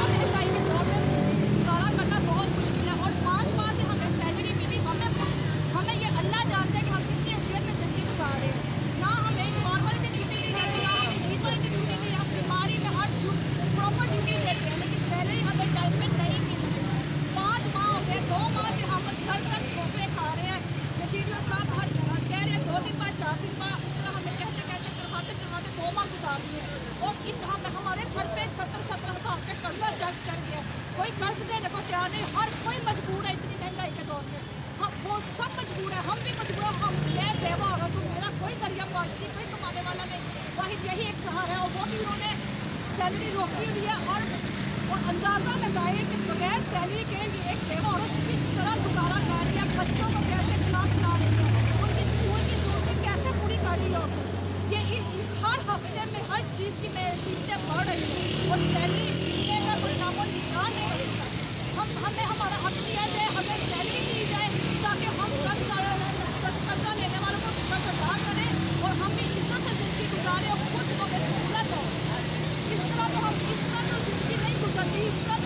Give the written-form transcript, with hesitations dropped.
महंगाई के दौर में गुजारा करना बहुत मुश्किल है और 5 माह से हमें सैलरी मिली। हमें ये अल्लाह जानते हैं कि हम कितनी असलियत में ज़िंदगी गुजार रहे हैं। ना हमें इतवार वाले दिन छुट्टी दी जाती, ना हमें ईद वाले दिन छुट्टी दी। हम बीमारी में हर प्रॉपर ड्यूटी देते हैं, लेकिन सैलरी हमें टाइम पे नहीं मिल रही। 5 माह हो गए, 2 माह से हम घर तक धोखे खा रहे हैं। वीडियो साहब कह रहे हैं 2 दिन बाद 4 दिन बाद, इस तरह हमें कहते चढ़ाते 2 माह गुजार दिए और हमारे सर पे 70-70 हज़ार के कर्जा चढ़ गया। कोई कर्ज देने को तैयार नहीं, हर कोई मजबूर है इतनी महंगाई के दौर में। हम वो सब मजबूर है, हम भी मजबूर है। मैं बेवा औरत हूँ, मेरा कोई जरिया मुआवजा नहीं, कोई कमाने वाला नहीं, वही यही एक सहारा है और वो भी उन्होंने सैलरी रोकी हुई है। और अंदाज़ा लगाए कि बगैर सैलरी के लिए एक बेवा औरत किस तरह गुजारा कर रही है, बच्चों को कैसे खिला रही है, उनकी स्कूल की ज़रूरतें कैसे पूरी कर रही होगी। ये हर हफ्ते में हर चीज़ की कीमतें बढ़ रही है और सैलरी मिलने का कोई नामो निशान नहीं मिलता। हमें हमारा हक दिया जाए, हमें सैलरी दी जाए ताकि हम कर्जा लेने वालों को कर्ज अदा करें और हम भी इज्जत से ज़िंदगी गुजारें और खुद हमें सहूलत हो। इस तरह तो ज़िंदगी नहीं गुजरती, इस तरह